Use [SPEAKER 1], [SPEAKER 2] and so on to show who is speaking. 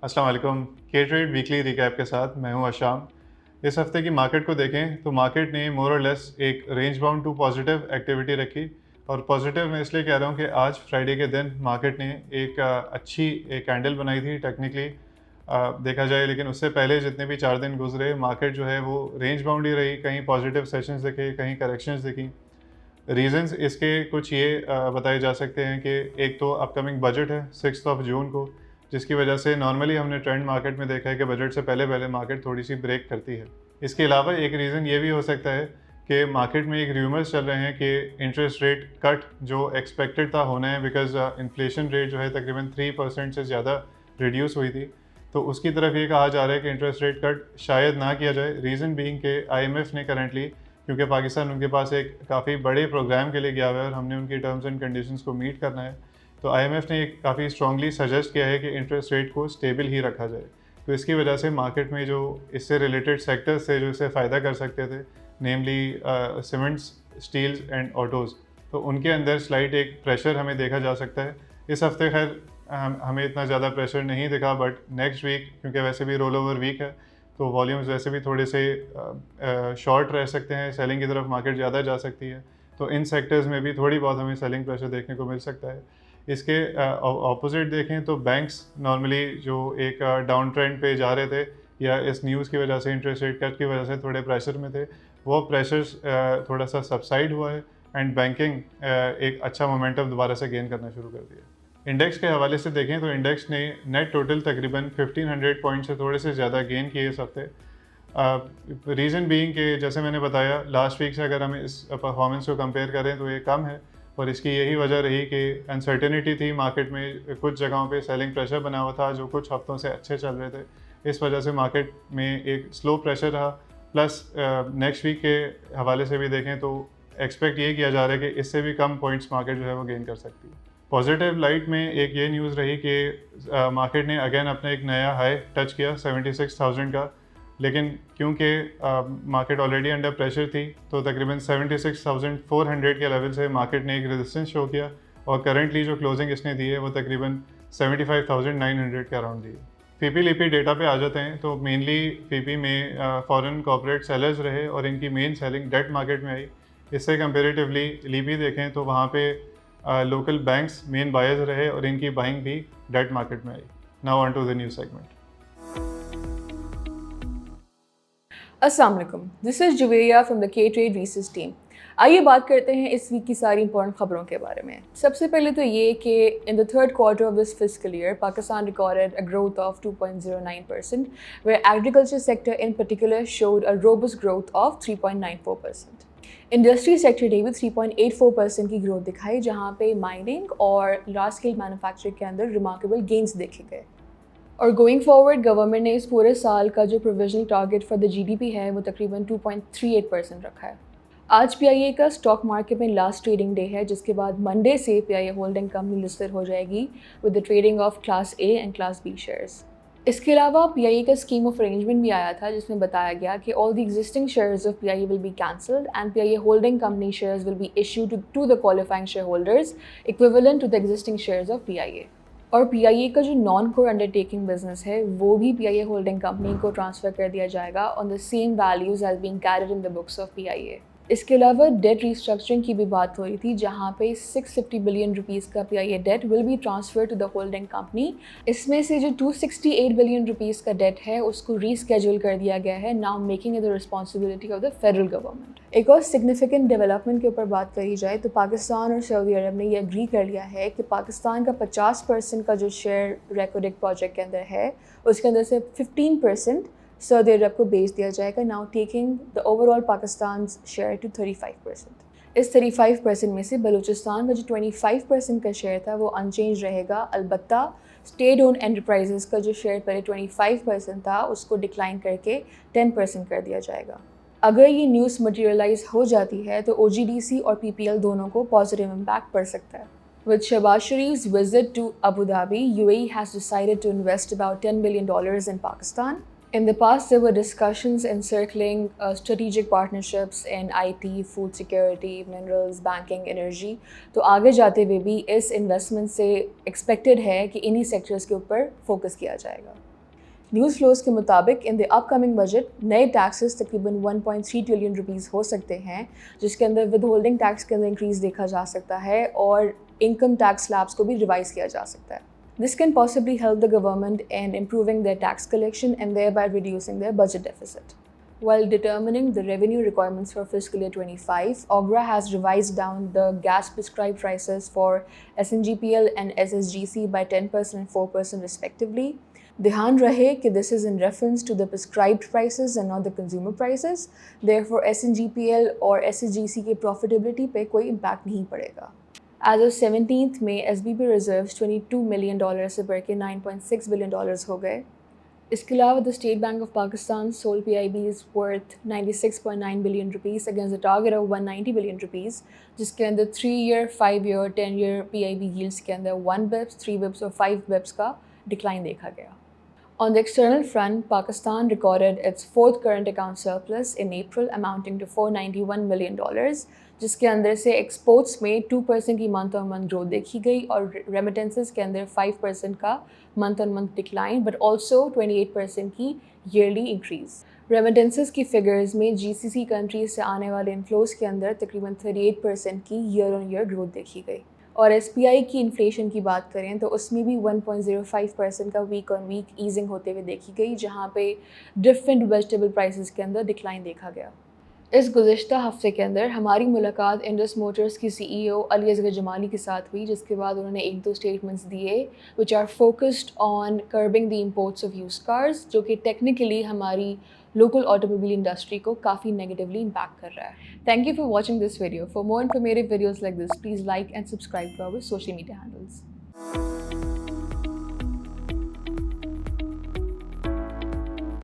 [SPEAKER 1] अस्सलाम वालेकुम। के ट्रेड वीकली रिकैप के साथ मैं हूं अशाम। इस हफ्ते की मार्केट को देखें तो मार्केट ने मोर और लेस एक range bound to positive activity रखी। और पॉजिटिव मैं इसलिए कह रहा हूं कि आज फ्राइडे के दिन मार्केट ने एक अच्छी एक कैंडल बनाई थी टेक्निकली देखा जाए, लेकिन उससे पहले जितने भी 4 दिन गुजरे मार्केट जो है वो रेंज बाउंड ही रही। कहीं पॉजिटिव सेशंस दिखे, कहीं करेक्शंस दिखी। रीजंस इसके कुछ ये बताए जा सकते हैं कि एक तो अपकमिंग बजट है 6 जून को, जिसकी वजह से नॉर्मली हमने ट्रेंड मार्केट में देखा है कि बजट से पहले पहले मार्केट थोड़ी सी ब्रेक करती है। इसके अलावा एक रीज़न ये भी हो सकता है कि मार्केट में एक र्यूमर्स चल रहे हैं कि इंटरेस्ट रेट कट जो एक्सपेक्टेड था होना है, बिकॉज इन्फ्लेशन रेट जो है तकरीबन 3% से ज़्यादा रिड्यूस हुई थी, तो उसकी तरफ ये कहा जा रहा है कि इंटरेस्ट रेट कट शायद ना किया जाए। रीज़न बीइंग के IMF ने करंटली, क्योंकि पाकिस्तान उनके पास एक काफ़ी बड़े प्रोग्राम के लिए गया हुआ है और हमने उनकी टर्म्स एंड कंडीशंस को मीट करना है, तो IMF ने एक काफ़ी स्ट्रांगली सजेस्ट किया है कि इंटरेस्ट रेट को स्टेबल ही रखा जाए। तो इसकी वजह से मार्केट में जो इससे रिलेटेड सेक्टर्स थे जो इससे फ़ायदा कर सकते थे, नेमली सीमेंट्स, स्टील्स एंड ऑटोज़, तो उनके अंदर स्लाइट एक प्रेशर हमें देखा जा सकता है। इस हफ्ते खैर हमें इतना ज़्यादा प्रेशर नहीं दिखा, बट नेक्स्ट वीक क्योंकि वैसे भी रोल ओवर वीक है तो वॉल्यूम्स वैसे भी थोड़े से शॉर्ट रह सकते हैं, सेलिंग की तरफ मार्केट ज़्यादा जा सकती है, तो इन सेक्टर्स में भी थोड़ी बहुत हमें सेलिंग प्रेशर देखने को मिल सकता है। इसके ऑपोजिट देखें तो बैंक्स नॉर्मली जो एक डाउन ट्रेंड पे जा रहे थे या इस न्यूज़ की वजह से, इंटरेस्ट रेट कट की वजह से थोड़े प्रेशर में थे, वो प्रेशर्स थोड़ा सा सबसाइड हुआ है एंड बैंकिंग एक अच्छा मोमेंटम दोबारा से गेन करना शुरू कर दिया। इंडेक्स के हवाले से देखें तो इंडेक्स ने नेट टोटल तकरीबन 1500 पॉइंट से थोड़े से ज़्यादा गेन किए इस हफ्ते। रीज़न बीइंग कि जैसे मैंने बताया लास्ट वीक से अगर हम इस परफॉर्मेंस को कंपेयर करें तो ये कम है, और इसकी यही वजह रही कि अनसर्टेनिटी थी मार्केट में, कुछ जगहों पे सेलिंग प्रेशर बना हुआ था जो कुछ हफ्तों से अच्छे चल रहे थे, इस वजह से मार्केट में एक स्लो प्रेशर रहा। प्लस नेक्स्ट वीक के हवाले से भी देखें तो एक्सपेक्ट ये किया जा रहा है कि इससे भी कम पॉइंट्स मार्केट जो है वो गेन कर सकती है। पॉजिटिव लाइट में एक ये न्यूज़ रही कि मार्केट ने अगेन अपना एक नया हाई टच किया 76,000 का, लेकिन क्योंकि मार्केट ऑलरेडी अंडर प्रेशर थी तो तकरीबन 76,400 के लेवल से मार्केट ने एक रेजिस्टेंस शो किया, और करंटली जो क्लोजिंग इसने दी है वो तकरीबन 75,900 के अराउंड दी है। फीपी लीपी डेटा पे आ जाते हैं तो मेनली फीपी में फॉरेन कॉर्पोरेट सेलर्स रहे और इनकी मेन सेलिंग डेट मार्केट में आई। इससे कंपेरेटिवली लीपी देखें तो वहाँ पे लोकल बैंक्स मेन बायर्स रहे और इनकी बाइंग भी डेट मार्केट में आई। Now on to the new segment.
[SPEAKER 2] अस्सलाम वालेकुम, this is Juveria from the K trade research team. आइए बात करते हैं इस वीक की सारी इंपॉर्टेंट खबरों के बारे में। सबसे पहले तो ये कि in the third quarter of this fiscal year Pakistan recorded a growth of 2.09%, where agriculture sector in particular showed a robust growth of 3.94%. Industry sector ने भी 3.84% की ग्रोथ दिखाई, जहाँ पे माइनिंग और लार्ज स्केल मैन्युफैक्चरिंग के अंदर रिमार्केबल गेंस देखे गए। और गोइंग फॉरवर्ड गवर्नमेंट ने इस पूरे साल का जो provisional target for the GDP है वो तकरीबन 2.38% रखा है। आज PIA का स्टॉक मार्केट में लास्ट ट्रेडिंग डे है, जिसके बाद मंडे से PIA होल्डिंग कंपनी लिस्टेड हो जाएगी with the trading of class A and class B shares. इसके अलावा PIA का स्कीम ऑफ अरेंजमेंट भी आया था, जिसमें बताया गया कि all the existing shares of PIA will be cancelled and PIA holding company shares will be issued to the qualifying share holders equivalent to the existing shares of PIA। और PIA का जो नॉन कोर अंडरटेकिंग बिजनेस है वो भी PIA holding company को transfer कर दिया जाएगा on the same values as being carried in the books of PIA। इसके अलावा डेट रिस्ट्रक्चरिंग की भी बात हो रही थी, जहाँ पे 650 बिलियन रुपीज़ का PIA debt will be transfer to the holding company. इसमें से जो 268 बिलियन रुपीज़ का डेट है उसको रीस्केड्यूल कर दिया गया है, now making it the responsibility of the federal government. एक और सिग्निफिकेंट डेवलपमेंट के ऊपर बात करी जाए तो पाकिस्तान और सऊदी अरब ने ये एग्री कर लिया है कि पाकिस्तान का 50% का जो शेयर रेकोडिक प्रोजेक्ट के अंदर है उसके अंदर से 15% सऊदी अरब को बेच दिया जाएगा, now taking the overall Pakistan share to 35%। इस 35% में से बलूचिस्तान का जो 25% का शेयर था वो अनचेंज रहेगा, अलबत्ता स्टेट ओन एंटरप्राइजेस का जो शेयर पहले 25% था उसको डिक्लाइन करके 10% कर दिया जाएगा। अगर ये न्यूज़ मटेरियलाइज हो जाती है तो OGDC और PPL दोनों को पॉजिटिव इम्पैक्ट पड़ सकता है। With Shehbaz Sharif's visit to Abu Dhabi, UAE has decided to invest about $10 billion in Pakistan. In the past, there were discussions encircling strategic partnerships in IT, food security, minerals, banking, energy. तो आगे जाते हुए भी इस investment से expected है कि इन्हीं सेक्टर्स के ऊपर फोकस किया जाएगा। न्यूज़ फ्लोज के मुताबिक इन द अपकमिंग बजट नए टैक्सेस तकरीबन 1.3 ट्रिलियन रुपीज़ हो सकते हैं, जिसके अंदर विद होल्डिंग टैक्स के अंदर इंक्रीज़ देखा जा सकता है और इनकम टैक्स स्लैब्स को भी रिवाइज़ किया जा सकता है. This can possibly help the government in improving their tax collection and thereby reducing their budget deficit. While determining the revenue requirements for fiscal year 25, OGRA has revised down the gas prescribed prices for SNGPL and SSGC by 10% and 4% respectively. ध्यान रहे कि this is in reference to the prescribed prices and not the consumer prices. Therefore, SNGPL और SSGC की profitability पे कोई impact नहीं पड़ेगा. As of 17th May, SBP reserves $22 million से बढ़ के $9.6 billion हो गए. इसके अलावा the State Bank of Pakistan sold PIBs worth 96.9 billion rupees against a target of 190 billion rupees, जिसके अंदर 3-year, 5-year, 10-year PIB yields के अंदर 1 bips, 3 bips और 5 bips का decline देखा गया. On the external front, Pakistan recorded its fourth current account surplus in April amounting to $491 million, जिसके अंदर से एक्सपोर्ट्स में 2% की मंथ ऑन मंथ ग्रोथ देखी गई और रेमिटेंसेस के अंदर 5% का month on month decline but also 28% की ईयरली इंक्रीज़. रेमिटेंसेस की फिगर्स में GCC कंट्रीज से आने वाले इनफ्लोज के अंदर तकरीबन 38% की ईयर ऑन ईयर ग्रोथ देखी गई. और SPI की इन्फ्लेशन की बात करें तो उसमें भी 1.05% का वीक ऑन वीक ईजिंग होते हुए देखी गई, जहाँ पे डिफरेंट वेजिटेबल प्राइसेस के अंदर डिक्लाइन देखा गया. इस गुज़िश्ता हफ्ते के अंदर हमारी मुलाकात इंडस मोटर्स की CEO अली असगर जमाली के साथ हुई, जिसके बाद उन्होंने 1-2 स्टेटमेंट्स दिए which are focused on curbing the imports of used cars, जो कि टेक्निकली हमारी लोकल ऑटोमोबाइल इंडस्ट्री को काफ़ी नेगेटिवली इम्पैक्ट कर रहा है. Thank you for watching this video. For more informative videos like this, please like and subscribe to our social media handles.